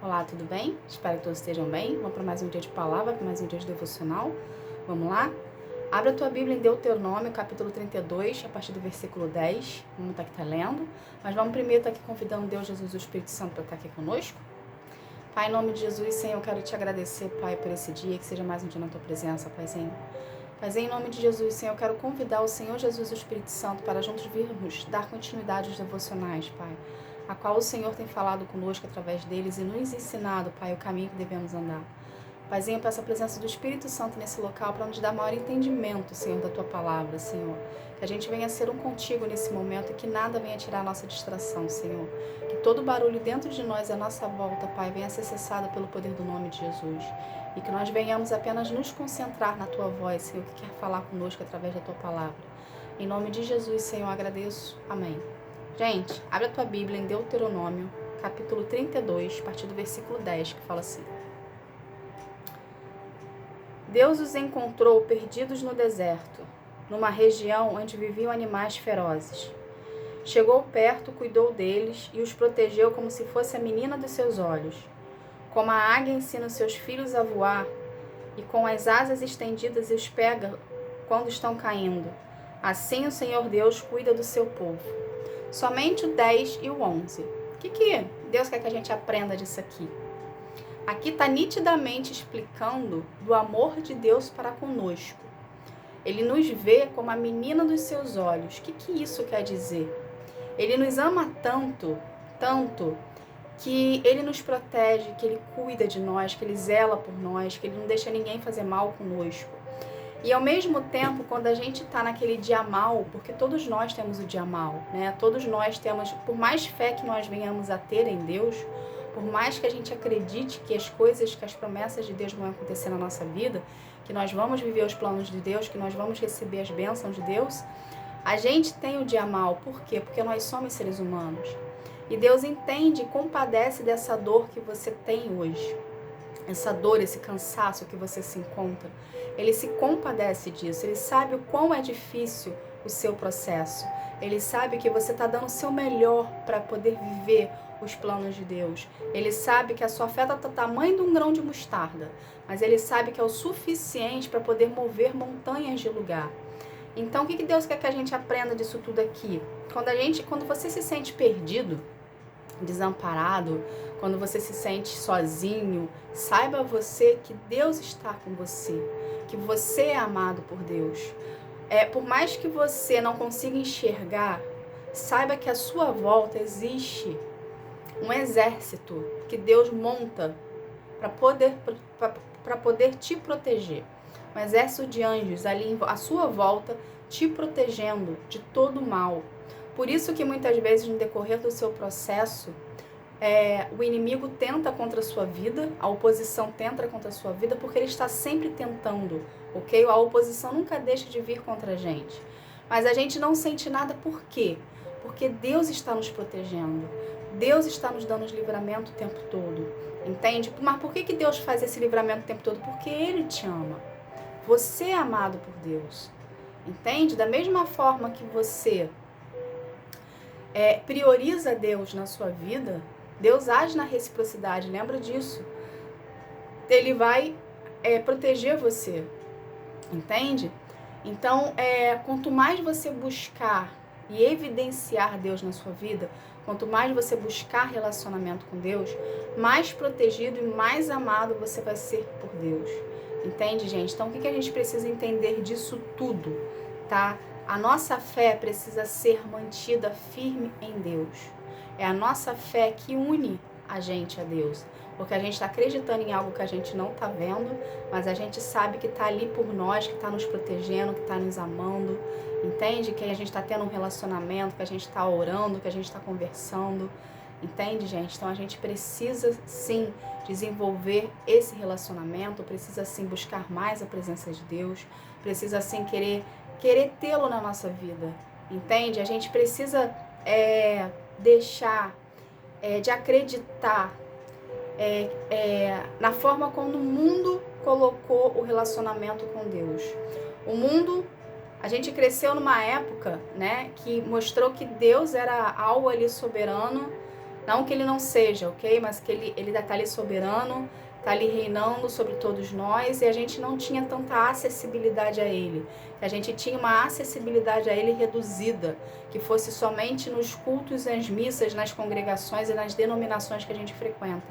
Olá, tudo bem? Espero que todos estejam bem. Vamos para mais um dia de palavra, para mais um dia de devocional. Vamos lá? Abre a tua Bíblia em Deuteronômio, capítulo 32, a partir do versículo 10. Vamos estar aqui lendo. Mas vamos primeiro estar aqui convidando Deus, Jesus e o Espírito Santo para estar aqui conosco. Pai, em nome de Jesus, Senhor, eu quero te agradecer, Pai, por esse dia, que seja mais um dia na tua presença, Paizinho. Paizinho, em nome de Jesus, Senhor, eu quero convidar o Senhor Jesus e o Espírito Santo para juntos virmos dar continuidade aos devocionais, Pai, a qual o Senhor tem falado conosco através deles e nos ensinado, Pai, o caminho que devemos andar. Paizinho, eu peço a presença do Espírito Santo nesse local para nos dar maior entendimento, Senhor, da Tua palavra, Senhor. Que a gente venha ser um contigo nesse momento e que nada venha tirar a nossa distração, Senhor. Que todo barulho dentro de nós e à nossa volta, Pai, venha ser cessado pelo poder do nome de Jesus. E que nós venhamos apenas nos concentrar na Tua voz, Senhor, que quer falar conosco através da Tua palavra. Em nome de Jesus, Senhor, eu agradeço. Amém. Gente, abre a tua Bíblia em Deuteronômio, capítulo 32, a partir do versículo 10, que fala assim: Deus os encontrou perdidos no deserto, numa região onde viviam animais ferozes. Chegou perto, cuidou deles e os protegeu como se fosse a menina dos seus olhos. Como a águia ensina os seus filhos a voar, e com as asas estendidas os pega quando estão caindo, assim o Senhor Deus cuida do seu povo. Somente o 10 e o 11. O que Deus quer que a gente aprenda disso aqui? Aqui está nitidamente explicando do amor de Deus para conosco. Ele nos vê como a menina dos seus olhos. O que isso quer dizer? Ele nos ama tanto, tanto, que Ele nos protege, que Ele cuida de nós, que Ele zela por nós, que Ele não deixa ninguém fazer mal conosco. E ao mesmo tempo, quando a gente está naquele dia mal, porque todos nós temos o dia mal, né? Todos nós temos, por mais fé que nós venhamos a ter em Deus, por mais que a gente acredite que as coisas, que as promessas de Deus vão acontecer na nossa vida, que nós vamos viver os planos de Deus, que nós vamos receber as bênçãos de Deus, a gente tem o dia mal. Por quê? Porque nós somos seres humanos. E Deus entende e compadece dessa dor que você tem hoje. Essa dor, esse cansaço que você se encontra. Ele se compadece disso. Ele sabe o quão é difícil o seu processo. Ele sabe que você está dando o seu melhor para poder viver os planos de Deus. Ele sabe que a sua fé está do tamanho de um grão de mostarda. Mas Ele sabe que é o suficiente para poder mover montanhas de lugar. Então, o que Deus quer que a gente aprenda disso tudo aqui? Quando você se sente perdido, desamparado, quando você se sente sozinho, saiba você que Deus está com você, que você é amado por Deus. Por mais que você não consiga enxergar, saiba que à sua volta existe um exército que Deus monta para poder te proteger. Um exército de anjos ali à sua volta, te protegendo de todo o mal. Por isso que muitas vezes no decorrer do seu processo, o inimigo tenta contra a sua vida, a oposição tenta contra a sua vida, porque ele está sempre tentando, ok? A oposição nunca deixa de vir contra a gente. Mas a gente não sente nada, por quê? Porque Deus está nos protegendo. Deus está nos dando livramento o tempo todo, entende? Mas por que Deus faz esse livramento o tempo todo? Porque Ele te ama. Você é amado por Deus, entende? Da mesma forma que você prioriza Deus na sua vida, Deus age na reciprocidade, lembra disso. Ele vai proteger você, entende? Então, quanto mais você buscar e evidenciar Deus na sua vida, quanto mais você buscar relacionamento com Deus, mais protegido e mais amado você vai ser por Deus. Entende, gente? Então, o que a gente precisa entender disso tudo, tá? A nossa fé precisa ser mantida firme em Deus. É a nossa fé que une a gente a Deus. Porque a gente está acreditando em algo que a gente não está vendo, mas a gente sabe que está ali por nós, que está nos protegendo, que está nos amando. Entende? Que a gente está tendo um relacionamento, que a gente está orando, que a gente está conversando. Entende, gente? Então a gente precisa sim desenvolver esse relacionamento, precisa sim buscar mais a presença de Deus, precisa sim querer tê-lo na nossa vida, entende? A gente precisa deixar de acreditar na forma como o mundo colocou o relacionamento com Deus. O mundo, a gente cresceu numa época, né, que mostrou que Deus era algo ali soberano, Não que ele não seja, ok? Mas que ele está ali soberano, está ali reinando sobre todos nós, e a gente não tinha tanta acessibilidade a ele. A gente tinha uma acessibilidade a ele reduzida, que fosse somente nos cultos, nas missas, nas congregações e nas denominações que a gente frequenta.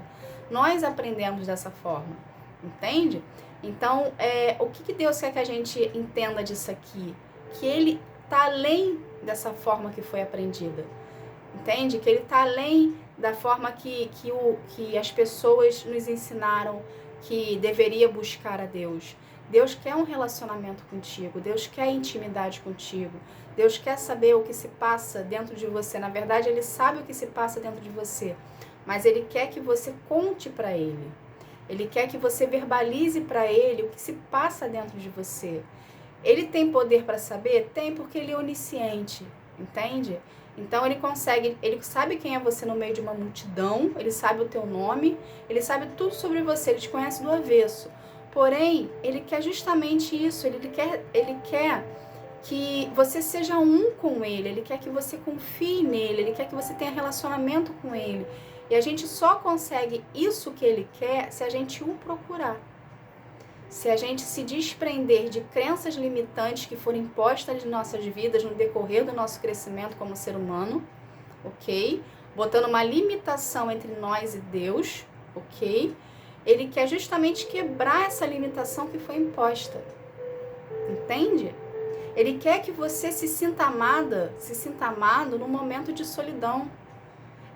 Nós aprendemos dessa forma, entende? Então, o que Deus quer que a gente entenda disso aqui? Que ele está além dessa forma que foi aprendida, entende? Que ele está além da forma que as pessoas nos ensinaram que deveria buscar a Deus. Deus quer um relacionamento contigo, Deus quer intimidade contigo, Deus quer saber o que se passa dentro de você. Na verdade, Ele sabe o que se passa dentro de você, mas Ele quer que você conte para Ele. Ele quer que você verbalize para Ele o que se passa dentro de você. Ele tem poder para saber? Tem, porque Ele é onisciente, entende? Então ele sabe quem é você no meio de uma multidão, ele sabe o teu nome, ele sabe tudo sobre você, ele te conhece do avesso. Porém, ele quer justamente isso, ele quer que você seja um com ele quer que você confie nele, ele quer que você tenha relacionamento com ele. E a gente só consegue isso que ele quer se a gente o procurar. Se a gente se desprender de crenças limitantes que foram impostas em nossas vidas no decorrer do nosso crescimento como ser humano, ok? Botando uma limitação entre nós e Deus, ok? Ele quer justamente quebrar essa limitação que foi imposta, entende? Ele quer que você se sinta amado no momento de solidão.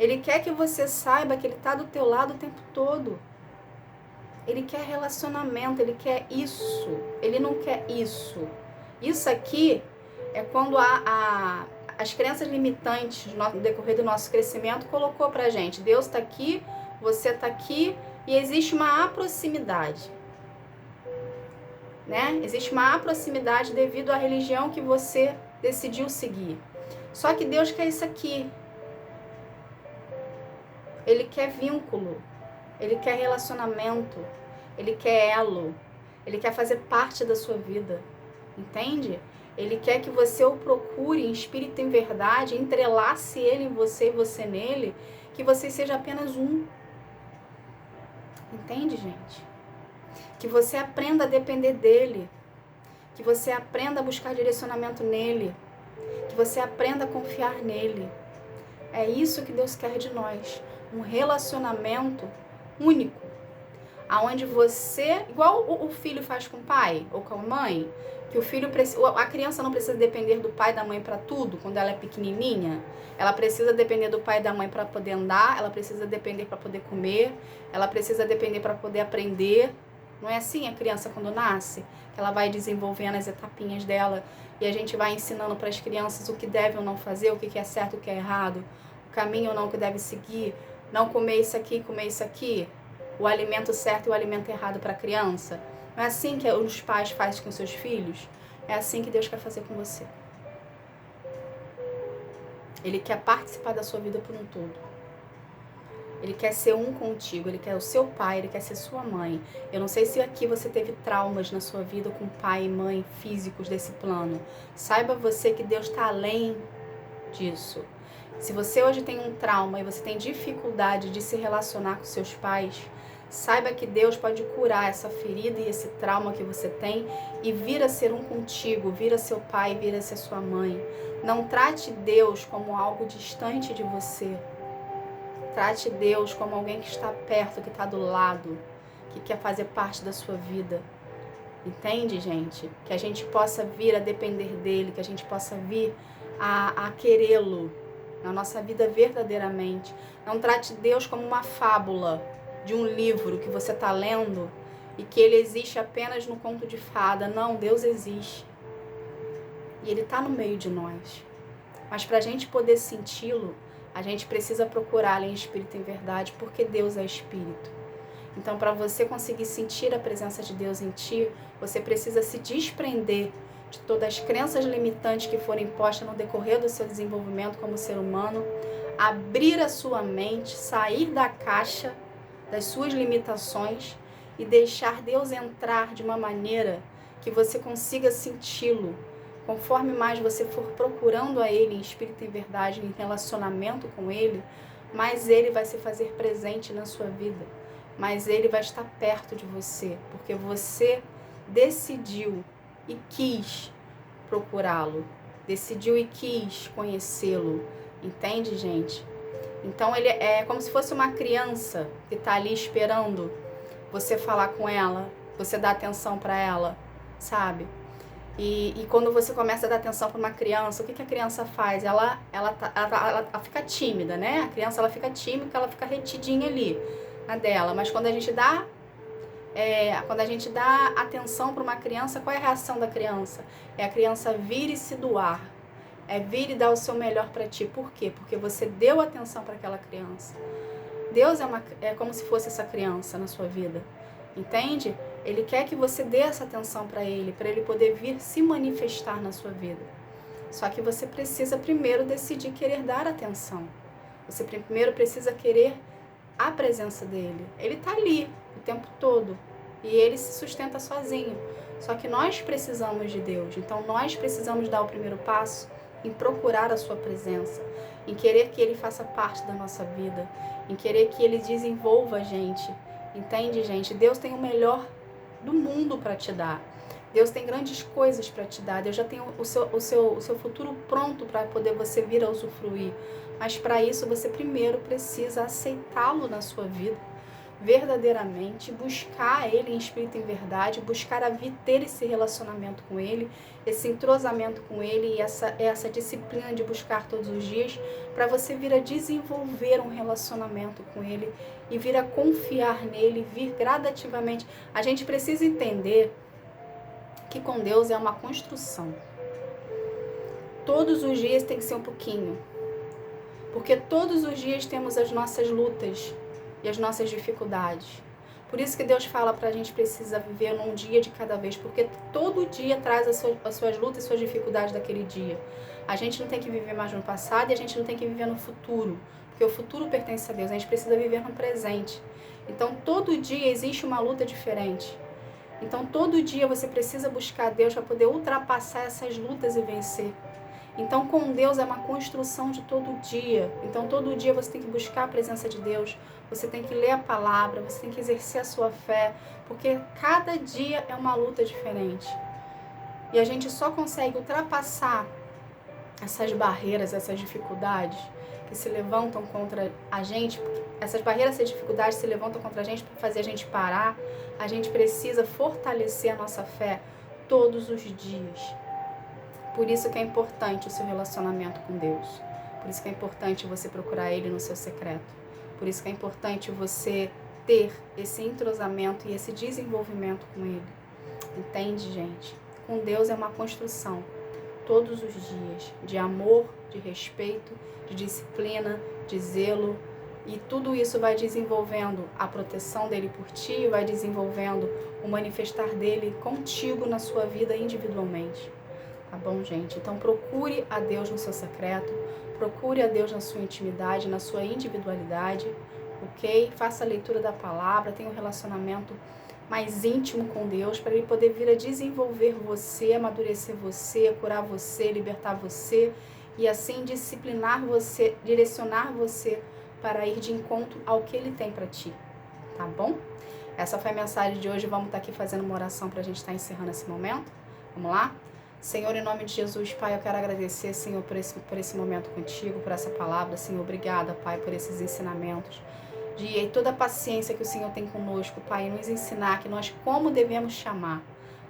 Ele quer que você saiba que ele está do teu lado o tempo todo. Ele quer relacionamento, ele quer isso, ele não quer isso. Isso aqui é quando as crenças limitantes no decorrer do nosso crescimento colocou pra gente. Deus está aqui, você está aqui e existe uma aproximidade. Né? Existe uma aproximidade devido à religião que você decidiu seguir. Só que Deus quer isso aqui. Ele quer vínculo. Ele quer relacionamento, ele quer elo, ele quer fazer parte da sua vida, entende? Ele quer que você o procure em espírito e em verdade, entrelace ele em você e você nele, que você seja apenas um. Entende, gente? Que você aprenda a depender dele, que você aprenda a buscar direcionamento nele, que você aprenda a confiar nele. É isso que Deus quer de nós, um relacionamento único, aonde você, igual o filho faz com o pai ou com a mãe, que a criança não precisa depender do pai e da mãe para tudo, quando ela é pequenininha. Ela precisa depender do pai e da mãe para poder andar, ela precisa depender para poder comer, ela precisa depender para poder aprender. Não é assim a criança quando nasce? Que ela vai desenvolvendo as etapinhas dela e a gente vai ensinando para as crianças o que deve ou não fazer, o que é certo, o que é errado, o caminho ou não que deve seguir. Não comer isso aqui, comer isso aqui, o alimento certo e o alimento errado para a criança. Não é assim que os pais fazem com seus filhos? É assim que Deus quer fazer com você. Ele quer participar da sua vida por um todo. Ele quer ser um contigo, ele quer o seu pai, ele quer ser sua mãe. Eu não sei se aqui você teve traumas na sua vida com pai e mãe físicos desse plano. Saiba você que Deus está além disso. Se você hoje tem um trauma e você tem dificuldade de se relacionar com seus pais, saiba que Deus pode curar essa ferida e esse trauma que você tem e vir a ser um contigo, vir a seu pai, vir a ser sua mãe. Não trate Deus como algo distante de você. Trate Deus como alguém que está perto, que está do lado, que quer fazer parte da sua vida. Entende, gente? Que a gente possa vir a depender dele, que a gente possa vir a querê-lo na nossa vida verdadeiramente. Não trate Deus como uma fábula de um livro que você está lendo e que ele existe apenas no conto de fada. Não, Deus existe. E ele está no meio de nós. Mas para a gente poder senti-lo, a gente precisa procurá-lo em espírito e em verdade, porque Deus é espírito. Então, para você conseguir sentir a presença de Deus em ti, você precisa se desprender de todas as crenças limitantes que foram impostas no decorrer do seu desenvolvimento como ser humano, abrir a sua mente, sair da caixa das suas limitações e deixar Deus entrar de uma maneira que você consiga senti-lo. Conforme mais você for procurando a Ele em espírito e verdade, em relacionamento com Ele, mais Ele vai se fazer presente na sua vida, mais Ele vai estar perto de você, porque você decidiu e quis procurá-lo, decidiu e quis conhecê-lo, entende, gente? Então ele é como se fosse uma criança que está ali esperando você falar com ela, você dar atenção para ela, sabe? E quando você começa a dar atenção para uma criança, o que a criança faz? Ela fica tímida, né? A criança ela fica tímida, ela fica retidinha ali na dela. Mas quando a gente dá atenção para uma criança, qual é a reação da criança? É a criança vir e se doar. É vir e dar o seu melhor para ti. Por quê? Porque você deu atenção para aquela criança. Deus é como se fosse essa criança na sua vida. Entende? Ele quer que você dê essa atenção para ele poder vir se manifestar na sua vida. Só que você precisa primeiro decidir querer dar atenção. Você primeiro precisa querer a presença dele. Ele está ali o tempo todo e ele se sustenta sozinho. Só que nós precisamos de Deus. Então nós precisamos dar o primeiro passo em procurar a sua presença, em querer que ele faça parte da nossa vida, em querer que ele desenvolva a gente. Entende, gente? Deus tem o melhor do mundo para te dar. Deus tem grandes coisas para te dar. Deus já tem o seu futuro pronto para poder você vir a usufruir. Mas para isso você primeiro precisa aceitá-lo na sua vida, verdadeiramente, buscar ele em espírito e em verdade, buscar ter esse relacionamento com ele, esse entrosamento com ele e essa disciplina de buscar todos os dias, para você vir a desenvolver um relacionamento com ele e vir a confiar nele, vir gradativamente. A gente precisa entender que com Deus é uma construção. Todos os dias tem que ser um pouquinho, porque todos os dias temos as nossas lutas e as nossas dificuldades. Por isso que Deus fala pra gente precisa viver num dia de cada vez, porque todo dia traz as suas lutas e suas dificuldades daquele dia. A gente não tem que viver mais no passado e a gente não tem que viver no futuro, porque o futuro pertence a Deus, a gente precisa viver no presente. Então todo dia existe uma luta diferente. Então todo dia você precisa buscar Deus para poder ultrapassar essas lutas e vencer. Então, com Deus é uma construção de todo dia. Então, todo dia você tem que buscar a presença de Deus. Você tem que ler a palavra, você tem que exercer a sua fé. Porque cada dia é uma luta diferente. E a gente só consegue ultrapassar essas barreiras, essas dificuldades que se levantam contra a gente. Essas barreiras, essas dificuldades se levantam contra a gente para fazer a gente parar. A gente precisa fortalecer a nossa fé todos os dias. Por isso que é importante o seu relacionamento com Deus. Por isso que é importante você procurar Ele no seu secreto. Por isso que é importante você ter esse entrosamento e esse desenvolvimento com Ele. Entende, gente? Com Deus é uma construção. Todos os dias. De amor, de respeito, de disciplina, de zelo. E tudo isso vai desenvolvendo a proteção dEle por ti, vai desenvolvendo o manifestar dEle contigo na sua vida individualmente. Tá bom, gente? Então procure a Deus no seu secreto, procure a Deus na sua intimidade, na sua individualidade, ok? Faça a leitura da palavra, tenha um relacionamento mais íntimo com Deus, para Ele poder vir a desenvolver você, amadurecer você, curar você, libertar você e assim disciplinar você, direcionar você para ir de encontro ao que Ele tem para ti, tá bom? Essa foi a mensagem de hoje, vamos estar aqui fazendo uma oração para a gente estar encerrando esse momento. Vamos lá? Senhor, em nome de Jesus, Pai, eu quero agradecer, Senhor, por esse momento contigo, por essa palavra, Senhor. Obrigada, Pai, por esses ensinamentos. E toda a paciência que o Senhor tem conosco, Pai, nos ensinar que nós como devemos chamar,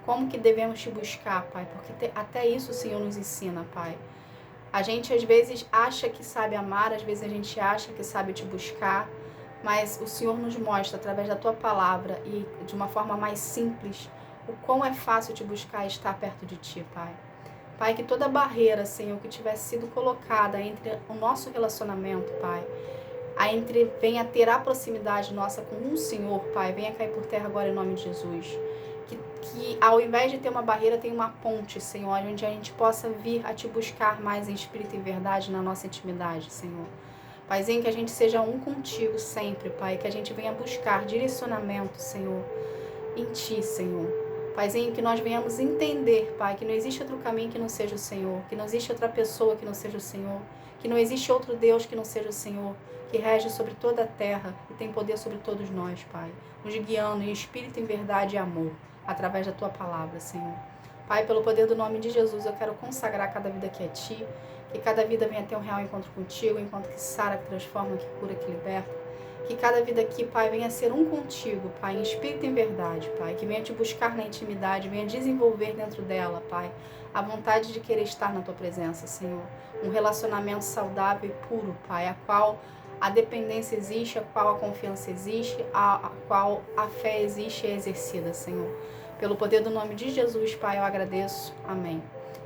como que devemos te buscar, Pai, porque até isso o Senhor nos ensina, Pai. A gente às vezes acha que sabe amar, às vezes a gente acha que sabe te buscar, mas o Senhor nos mostra através da tua palavra e de uma forma mais simples o quão é fácil te buscar e estar perto de ti, Pai. Pai, que toda barreira, Senhor, que tivesse sido colocada entre o nosso relacionamento, Pai, venha ter a proximidade nossa com o Senhor, Pai, venha cair por terra agora em nome de Jesus. Que ao invés de ter uma barreira, tenha uma ponte, Senhor, onde a gente possa vir a te buscar mais em espírito e verdade na nossa intimidade, Senhor. Paizinho, que a gente seja um contigo sempre, Pai, que a gente venha buscar direcionamento, Senhor, em ti, Senhor. Paizinho, que nós venhamos entender, Pai, que não existe outro caminho que não seja o Senhor, que não existe outra pessoa que não seja o Senhor, que não existe outro Deus que não seja o Senhor, que rege sobre toda a terra e tem poder sobre todos nós, Pai, nos guiando em espírito, em verdade e amor, através da Tua palavra, Senhor. Pai, pelo poder do nome de Jesus, eu quero consagrar cada vida aqui a Ti, que cada vida venha ter um real encontro contigo, um encontro que sara, que transforma, que cura, que liberta. Que cada vida aqui, Pai, venha ser um contigo, Pai, em espírito e em verdade, Pai. Que venha te buscar na intimidade, venha desenvolver dentro dela, Pai, a vontade de querer estar na Tua presença, Senhor. Um relacionamento saudável e puro, Pai, a qual a dependência existe, a qual a confiança existe, a qual a fé existe e é exercida, Senhor. Pelo poder do nome de Jesus, Pai, eu agradeço. Amém.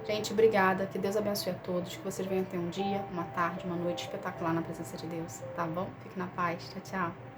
Gente, obrigada. Que Deus abençoe a todos. Que vocês venham ter um dia, uma tarde, uma noite espetacular na presença de Deus. Tá bom? Fique na paz. Tchau, tchau.